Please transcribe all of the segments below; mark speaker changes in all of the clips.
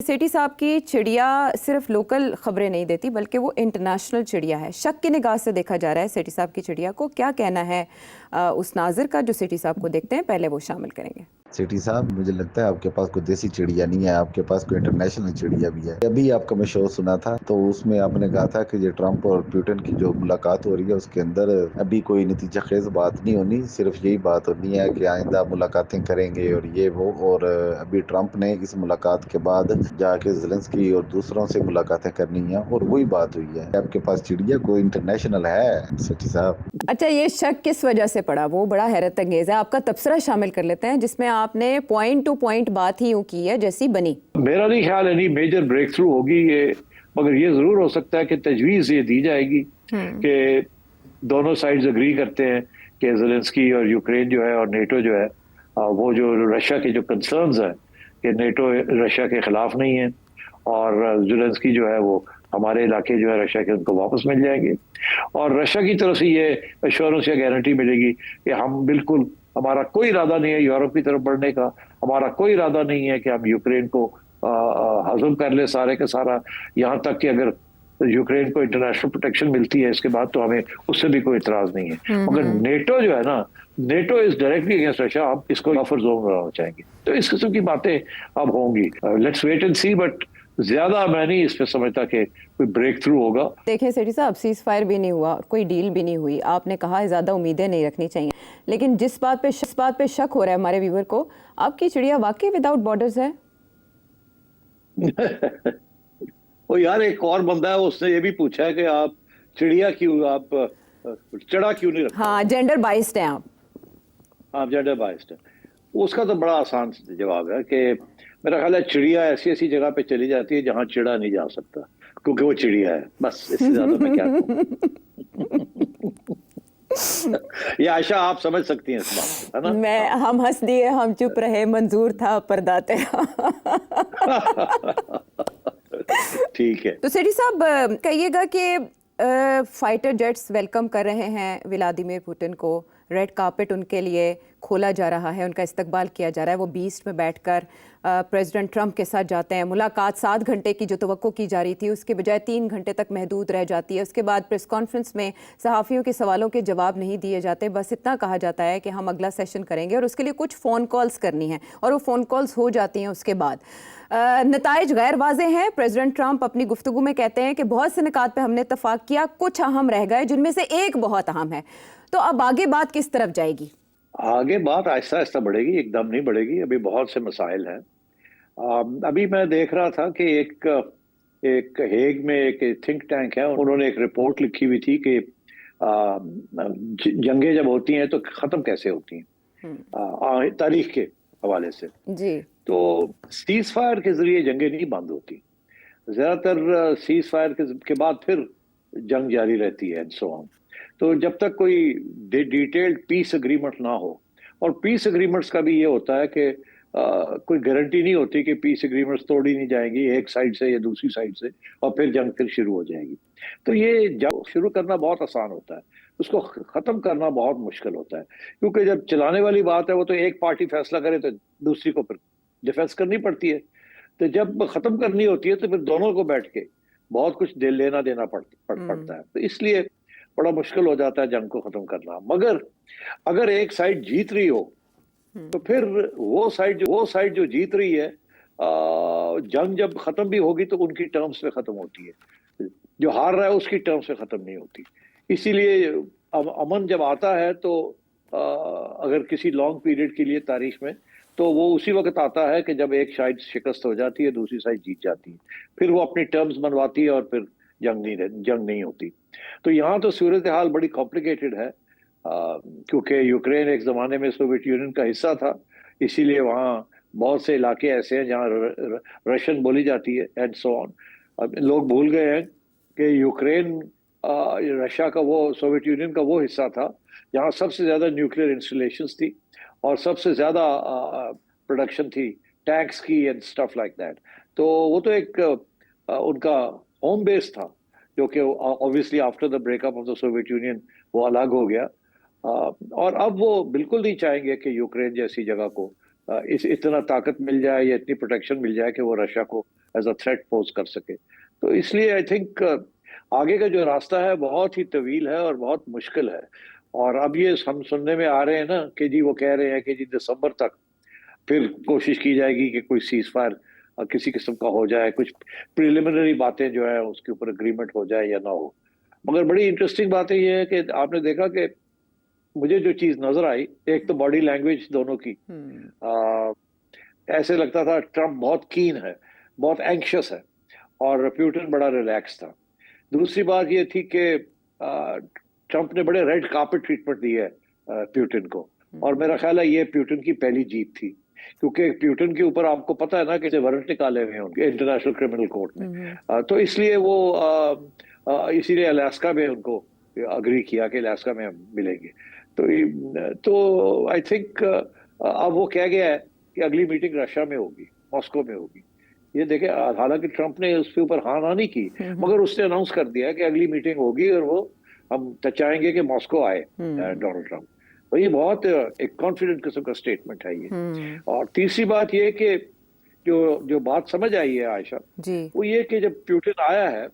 Speaker 1: सेठी साहब की चिड़िया सिर्फ लोकल खबरें नहीं देती बल्कि वो इंटरनेशनल चिड़िया है। शक की निगाह से देखा जा रहा है सेठी साहब की चिड़िया को। क्या कहना है उस नाज़िर का जो सेठी साहब को देखते हैं, पहले वो शामिल करेंगे।
Speaker 2: सेठी साहब, मुझे लगता है आपके पास कोई देसी चिड़िया नहीं है, आपके पास कोई इंटरनेशनल चिड़िया भी है। अभी आपका मैं शो सुना था तो उसमें आपने कहा था कि ये ट्रंप और पुतिन की जो मुलाकात हो रही है उसके अंदर अभी कोई नतीजा खेज बात नहीं होनी, सिर्फ यही बात होनी है कि आइंदा मुलाकातें करेंगे और ये वो। और अभी ट्रंप ने इस मुलाकात के बाद जाके ज़ेलेंस्की और दूसरों से मुलाकातें करनी है और वही बात हुई है। आपके पास चिड़िया कोई इंटरनेशनल है सेठी साहब?
Speaker 1: अच्छा, ये शक किस वजह से पड़ा, वो बड़ा हैरत अंगेज है। आपका तबसरा शामिल कर लेते हैं जिसमें आपने पॉइंट टू पॉइंट बात ही यूं की है जैसी बनी।
Speaker 3: मेरा नहीं ख्याल एनी मेजर ब्रेक थ्रू होगी ये, मगर ये जरूर हो सकता है कि तजवीज ये दी जाएगी कि दोनों साइड्स अग्री करते हैं कि ज़ेलेंस्की और यूक्रेन जो है और नेटो जो है वो जो रशिया के जो कंसर्न्स हैं कि नेटो रशिया के खिलाफ नहीं है और ज़ेलेंस्की जो है वो हमारे इलाके जो है रशिया के उनको वापस मिल जाएंगे और रशिया की तरफ से ये एश्योरेंस या गारंटी मिलेगी कि हम बिल्कुल, हमारा कोई इरादा नहीं है यूरोप की तरफ बढ़ने का, हमारा कोई इरादा नहीं है कि हम यूक्रेन को हजम कर ले सारे का सारा। यहाँ तक कि अगर यूक्रेन को इंटरनेशनल प्रोटेक्शन मिलती है इसके बाद तो हमें उससे भी कोई इतराज नहीं है। मगर नेटो जो है ना, NATO is directly against Russia, आप इसको बफर जोन बनाना चाहेंगे तो इस किस्म की बातें अब होंगी। Let's wait and see, but ज्यादा मैं नहीं इस पे समझता कि कोई ब्रेक थ्रू होगा।
Speaker 1: देखिए सेठी साहब, सीज फायर भी नहीं हुआ, कोई डील भी नहीं हुई, आपने कहा ज्यादा उम्मीदें नहीं रखनी चाहिए, लेकिन जिस बात पे शक हो रहा है हमारे व्यूअर को, आपकी चिड़िया वाकई विदाउट बॉर्डर्स है।
Speaker 3: वो यार एक और बंदा है, उसने ये भी पूछा है कि आप चिड़िया क्यों, आप चढ़ा क्यों नहीं रखते?
Speaker 1: हाँ, जेंडर बाइस्ड हैं
Speaker 3: आप जेंडर बाइस्ड है। उसका तो बड़ा आसान जवाब है कि मेरा ख्याल है चिड़िया ऐसी ऐसी जगह पे चली जाती है जहां चिड़ा नहीं जा सकता, क्योंकि वो चिड़िया है। बस इससे ज्यादा मैं क्या कहूँ। ये आयशा आप समझ सकती हैं इस बात को, है ना?
Speaker 1: हम हंस दिए, हम चुप रहे, मंजूर था पर्दा तेरा।
Speaker 3: ठीक है।
Speaker 1: तो सेठी साहब, कहिएगा कि फाइटर जेट्स वेलकम कर रहे हैं व्लादिमीर पुतिन को, रेड कार्पेट उनके लिए खोला जा रहा है, उनका इस्तकबाल किया जा रहा है। वो बीस्ट में बैठकर प्रेसिडेंट ट्रंप के साथ जाते हैं। मुलाकात 7 घंटे की जो तवक्को की जा रही थी उसके बजाय 3 घंटे तक महदूद रह जाती है। उसके बाद प्रेस कॉन्फ्रेंस में सहाफ़ियों के सवालों के जवाब नहीं दिए जाते, बस इतना कहा जाता है कि हम अगला सेशन करेंगे और उसके लिए कुछ फ़ोन कॉल्स करनी है और वो फ़ोन कॉल्स हो जाती हैं। उसके बाद नताइज गैर वाज़े हैं। प्रेसिडेंट ट्रंप अपनी गुफ्तगू में कहते हैं कि बहुत से निकात पे हमने इत्तफाक किया, कुछ अहम रह गए जिनमें से एक बहुत अहम है। तो अब आगे बात किस तरफ जाएगी?
Speaker 3: आगे बात आहिस्ता आहिस्ता बढ़ेगी, एकदम नहीं बढ़ेगी। अभी बहुत से मसाइल हैं। अभी मैं देख रहा था कि एक हेग में एक थिंक टैंक है, उन्होंने एक रिपोर्ट लिखी हुई थी कि जंगें जब होती हैं तो खत्म कैसे होती हैं तारीख के हवाले से।
Speaker 1: जी।
Speaker 3: तो सीज फायर के जरिए जंगें नहीं बंद होती, ज्यादातर सीज फायर के बाद फिर जंग जारी रहती है एंड सो ऑन। तो जब तक कोई डिटेल्ड पीस एग्रीमेंट ना हो, और पीस एग्रीमेंट्स का भी ये होता है कि कोई गारंटी नहीं होती कि पीस एग्रीमेंट्स तोड़ी नहीं जाएंगी एक साइड से या दूसरी साइड से, और फिर जंग फिर शुरू हो जाएगी। तो ये जंग शुरू करना बहुत आसान होता है, उसको खत्म करना बहुत मुश्किल होता है, क्योंकि जब चलाने वाली बात है वो तो एक पार्टी फैसला करे तो दूसरी को फिर डिफेंस करनी पड़ती है। तो जब खत्म करनी होती है तो फिर दोनों को बैठ के बहुत कुछ लेना देना पड़ता है। तो इसलिए बड़ा मुश्किल हो जाता है जंग को खत्म करना। मगर अगर एक साइड जीत रही हो तो फिर वो साइड जो जीत रही है, जंग जब खत्म भी होगी तो उनकी टर्म्स पे खत्म होती है, जो हार रहा है उसकी टर्म्स पे खत्म नहीं होती। इसीलिए अमन जब आता है तो अगर किसी लॉन्ग पीरियड के लिए तारीख में, तो वो उसी वक्त आता है कि जब एक साइड शिकस्त हो जाती है, दूसरी साइड जीत जाती है, फिर वो अपनी टर्म्स बनवाती है और फिर जंग नहीं होती। तो यहाँ तो सूरत हाल बड़ी कॉम्प्लिकेटेड है, क्योंकि यूक्रेन एक ज़माने में सोवियत यूनियन का हिस्सा था, इसीलिए वहाँ बहुत से इलाके ऐसे हैं जहाँ रशियन बोली जाती है एंड सो ऑन। अब लोग भूल गए हैं कि यूक्रेन रशिया का, वो सोवियत यूनियन का वो हिस्सा था जहाँ सबसे ज़्यादा न्यूक्लियर इंस्टॉलेशंस थी और सबसे ज़्यादा प्रोडक्शन थी टैंक्स की एंड स्टफ लाइक दैट। तो वो तो एक उनका होम बेस था, जो कि obviously after the breakup of the Soviet union वो अलग हो गया। और अब वो बिल्कुल नहीं चाहेंगे कि यूक्रेन जैसी जगह को इतना ताकत मिल जाए या इतनी प्रोटेक्शन मिल जाए कि वो रशिया को एज अ थ्रेट पोज कर सके। तो इसलिए आई थिंक आगे का जो रास्ता है बहुत ही तवील है और बहुत मुश्किल है। और अब ये हम सुनने में आ रहे हैं ना कि जी वो कह रहे हैं कि जी दिसंबर तक फिर कोशिश की जाएगी कि कोई सीज फायर किसी किस्म का हो जाए, कुछ प्रिलिमिनरी बातें जो है उसके ऊपर एग्रीमेंट हो जाए या ना हो। मगर बड़ी इंटरेस्टिंग बात ये है कि आपने देखा कि मुझे जो चीज नजर आई, एक तो बॉडी लैंग्वेज दोनों की, आ, ऐसे लगता था ट्रम्प बहुत कीन है, बहुत एंक्शस है, और प्यूटिन बड़ा रिलैक्स था। दूसरी बात ये थी कि ट्रम्प ने बड़े रेड कार्पेट ट्रीटमेंट दी है प्यूटिन को, और मेरा ख्याल है ये प्यूटिन की पहली जीत थी, क्योंकि प्यूटिन के ऊपर आपको पता है ना कि वारंट निकाले हुए हैं उनके इंटरनेशनल क्रिमिनल कोर्ट में। तो इसलिए वो इसीलिए अलास्का में उनको अग्री किया कि अलास्का में हम मिलेंगे। तो आई थिंक अब वो कह गया है कि अगली मीटिंग रशिया में होगी, मॉस्को में होगी। ये देखे, हालांकि ट्रम्प ने उसके ऊपर हाँ नहीं की, मगर उसने अनाउंस कर दिया कि अगली मीटिंग होगी और वो हम चाहेंगे कि मॉस्को आए डोनाल्ड ट्रम्प। तो ये बहुत एक कॉन्फिडेंट किस्म का स्टेटमेंट है ये। और तीसरी बात ये कि जो जो बात समझ आई है आयशा, वो ये कि जब प्यूटिन आया है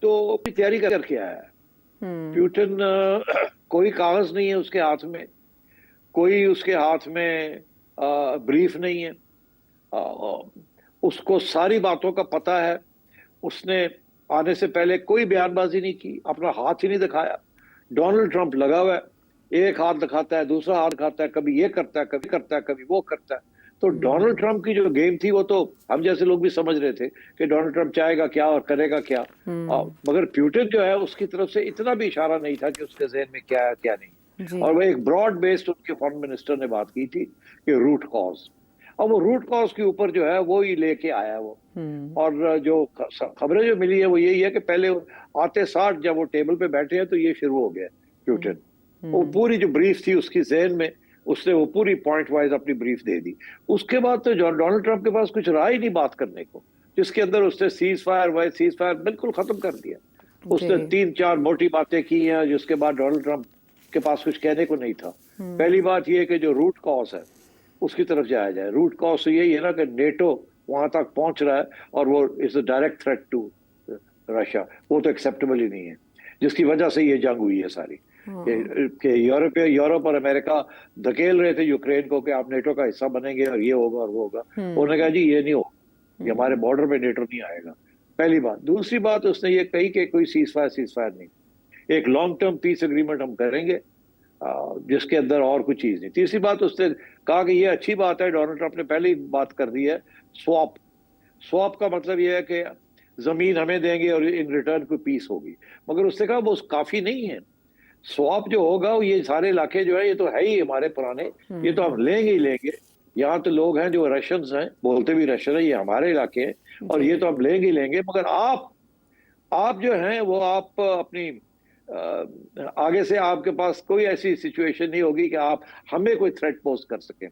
Speaker 3: तो अपनी तैयारी करके आया है। प्यूटिन कोई कागज नहीं है उसके हाथ में, कोई उसके हाथ में ब्रीफ नहीं है, उसको सारी बातों का पता है। उसने आने से पहले कोई बयानबाजी नहीं की, अपना हाथ ही नहीं दिखाया। डोनाल्ड ट्रंप लगा हुआ है, एक हाथ दिखाता है, दूसरा हाथ दिखाता है, कभी ये करता है, कभी करता है, कभी वो करता है। तो डोनाल्ड ट्रंप की जो गेम थी वो तो हम जैसे लोग भी समझ रहे थे कि डोनाल्ड ट्रंप चाहेगा क्या और करेगा क्या। मगर प्यूटिन जो है उसकी तरफ से इतना भी इशारा नहीं था कि उसके जहन में क्या है क्या नहीं। और वो एक ब्रॉड बेस्ड उनके फॉरेन मिनिस्टर ने बात की थी कि रूट कॉज, और वो रूट कॉज के ऊपर जो है वो ही लेके आया वो। और जो खबरें जो मिली है वो यही है कि पहले आते साथ जब वो टेबल पे बैठे हैं तो ये शुरू हो गया प्यूटिन। वो पूरी जो ब्रीफ थी उसकी जहन में, उसने वो पूरी पॉइंट वाइज अपनी ब्रीफ दे दी। उसके बाद तो डोनाल्ड ट्रंप के पास कुछ रहा ही नहीं बात करने को, जिसके अंदर उसने सीज फायर बिल्कुल खत्म कर दिया। उसने 3-4 मोटी बातें की हैं जिसके बाद डोनाल्ड ट्रंप के पास कुछ कहने को नहीं था। पहली बात यह कि जो रूट कॉज है उसकी तरफ जाया जाए। रूट कॉज तो यही है ना कि नेटो वहां तक पहुंच रहा है और वो is a direct threat to Russia, वो तो एक्सेप्टेबल ही नहीं है, जिसकी वजह से ये जंग हुई है सारी। कि यूरोप और अमेरिका धकेल रहे थे यूक्रेन को कि आप नेटो का हिस्सा बनेंगे और ये होगा और वो होगा। उन्होंने कहा जी ये नहीं होगा, ये हमारे बॉर्डर पे नेटो नहीं आएगा, पहली बात। दूसरी बात उसने ये कही कि कोई सीज फायर नहीं, एक लॉन्ग टर्म पीस एग्रीमेंट हम करेंगे जिसके अंदर और कुछ चीज नहीं। तीसरी बात उसने कहा कि ये अच्छी बात है, डोनाल्ड ट्रंप ने पहले ही बात कर दी है, स्वैप का मतलब ये है कि जमीन हमें देंगे और इन रिटर्न कोई पीस होगी। मगर उसने कहा वो काफी नहीं है, स्वैप जो होगा ये सारे इलाके जो है ये तो है ही हमारे पुराने, ये तो हम लेंगे ही लेंगे। यहाँ तो लोग हैं जो रशियंस हैं, बोलते भी रशियन है, ये हमारे इलाके हैं और ये तो हम लेंगे ही लेंगे। मगर आप जो हैं वो आप अपनी आगे से आपके पास कोई ऐसी सिचुएशन नहीं होगी कि आप हमें कोई थ्रेट पोज कर सकें।